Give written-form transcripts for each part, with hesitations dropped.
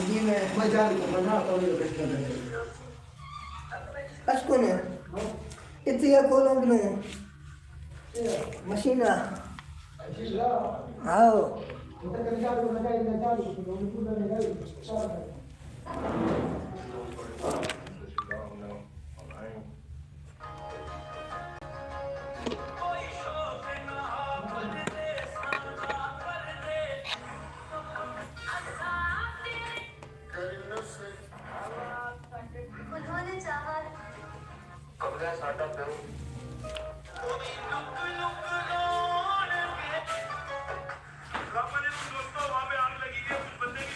Dime, ma già ricordato io che sto vedendo. Ascone, itu ya kolong dulu. Masina. Ayo. उन्होंने चाहा कमरा साटा पे दोस्तों वहां पे आग लगी है कुछ बंदे की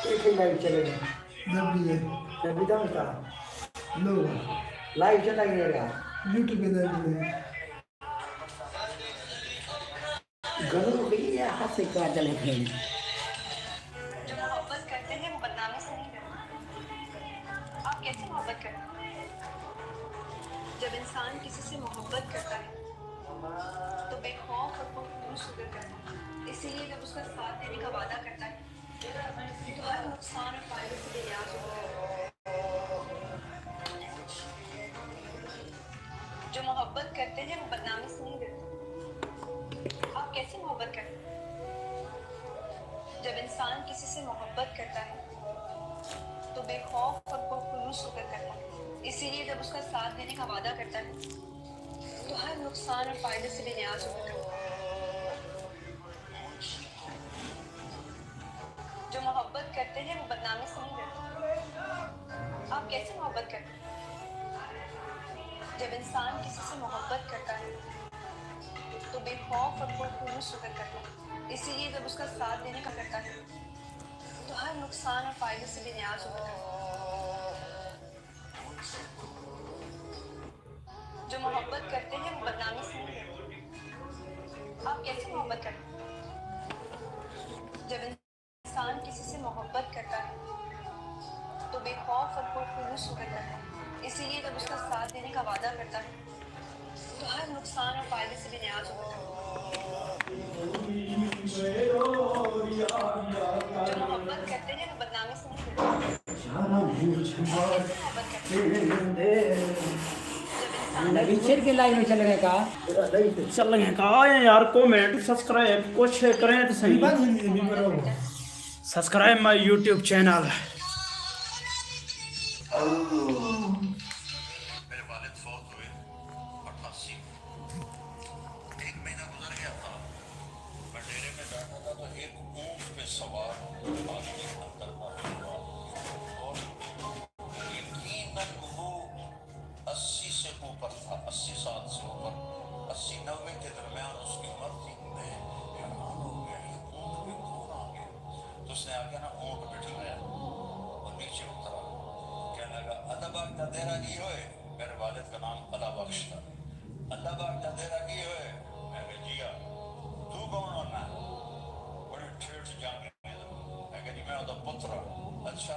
ایک ہی لائیو چلے گا جب بھی ہے جبھی تو کا لو لائیو چلا گیا گا یوٹیوب پہ دیکھ رہے ہیں گلو کی یا ہاتھ سے کیا چلے پھر جو محبت کرتے ہیں وہ بدنامی سے نہیں کرتے. آپ کیسے محبت کرتے ہیں؟ جب انسان کسی سے محبت کرتا ہے تو بے خوف اور پرخلوص ہو کر کرتا ہے. اسی لیے جب اس کا ساتھ دینے کا وعدہ کرتا ہے تو ہر نقصان اور فائدے سے بے نیاز ہوتا ہے. جو محبت کرتے ہیں وہ بدنامی سے نہیں ڈرتے. آپ کیسے محبت کرتے ہیں؟ جب انسان کسی سے محبت کرتا ہے تو بے خوف اور پرخلوص ہو کر کرتا ہے. اسی لیے جب اس کا ساتھ دینے کا وعدہ کرتا ہے تو ہر نقصان اور فائدے سے بے نیاز ہو کر کرتا ہے. جو محبت کرتے ہیں وہ بدنامی سے نہیں ڈرتے. آپ کیسے محبت کرتے ہیں؟ جب انسان کسی سے محبت کرتا ہے تو بے خوف اور پرخلوص ہو کر کرتا ہے. اسی لیے جب اس کا ساتھ دینے کا کرتا ہے تو ہر نقصان اور فائدے سے بے نیاز ہو کر کرتا ہے. جو محبت کرتے ہیں وہ بدنامی سے نہیں ڈرتے. آپ کیسے محبت کرتے ہیں؟ جب انسان کسی سے محبت کرتا ہے تو بے خوف اور پرخلوص ہو کر کرتا ہے. اسی لیے جب اس کا ساتھ دینے کا وعدہ کرتا ہے تو ہر نقصان اور فائدے سے بے نیاز ہو کر کرتا ہے. جو محبت کرتے ہیں وہ بدنامی سے نہیں ڈرتے. کیسے محبت کرتے ہیں؟ نبی شیر کے لائیو میں چلے گئے کا چل رہے ہیں کہا یار کومنٹ سبسکرائب کچھ کریں تو صحیح بات نہیں بھی کرو سبسکرائب مائی یوٹیوب چینل میرے والد فوت ہوئے 88. ایک مہینہ گزر گیا تھا. میں ڈیرے میں بیٹھا تھا تو ایک اونٹ پہ سوار آدمی اندر داخل ہوا اور یقیناً وہ 80 سے اوپر تھا. 80 سال سے اوپر 80-90 کے درمیان اس کی عمر تھی. میں حیران ہو گیا یہ اونٹ پہ کون آ گیا. تو اس نے آ کے نا اونٹ بٹھایا اور نیچے اترا. کہنے لگا اللہ باغ دا دیرا کی ہوئے. میرے والد کا نام اللہ بخش تھا. اللہ باغ دا دیرا کی ہوئے. میں نے جیا تو کون ہونا ہے. بڑی ٹھیٹ جان میں کہ جی میں وہ پتر. اچھا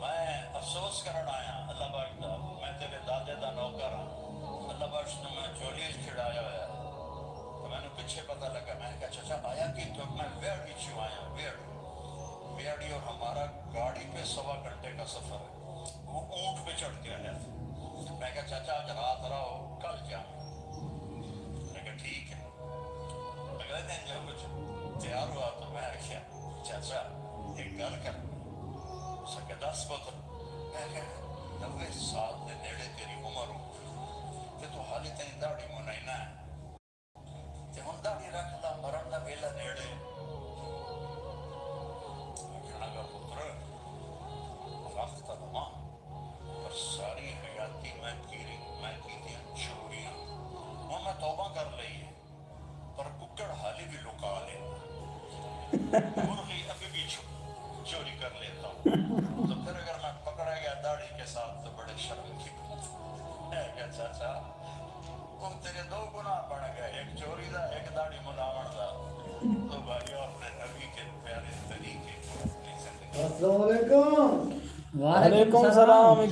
میں افسوس کرنا آیا اللہ باغ دا میں تیرے دادے دا نوکر ہوں. اللہ بخش نے میں چولی کھڑایا ہوا تو میں نے پیچھے پتہ لگا. میں نے کہا چچا آیا کہ تو میں ویڑی چوں آیا. ویڑی اور ہمارا گاڑی پہ 1.25 گھنٹے کا سفر ہے. وہ اونٹ پہ چڑھ کے آیا تھا. میں کہا چچا آج رات رہو کل جاؤں. میں کہا ٹھیک ہے. اگلے دن جب کچھ تیار ہوا تو میں کیا چچا ایک گل کر سکے 10 پتر. میں کہا 90 سال دے نیڑے تیری عمر ہو کہ تو حالی تین داڑھی منائنا ہے تے ہن داڑھی رکھ لا مرن دا ویلا نیڑے. کہنا گا پتر وقت تا لما پر ساری حیاتی میں کی چوریاں ہوں میں توبہ کر لئی ہے پر ککڑ حالی بھی لکا لے. مرغی ابھی بھی چوری کر لیتا ہوں تو پھر اگر میں پکڑا گیا داڑھی کے ساتھ تو بڑے شرم کی بات. میں کہا چاچا تم تیرے 2 گناہ بڑھ گئے. ایک چوری دا ایک داڑھی مناون دا. تو بھائیو اپنے نبی کے پیارے طریقے کو اپنی زندگی السلام علیکم وعلیکم السلام.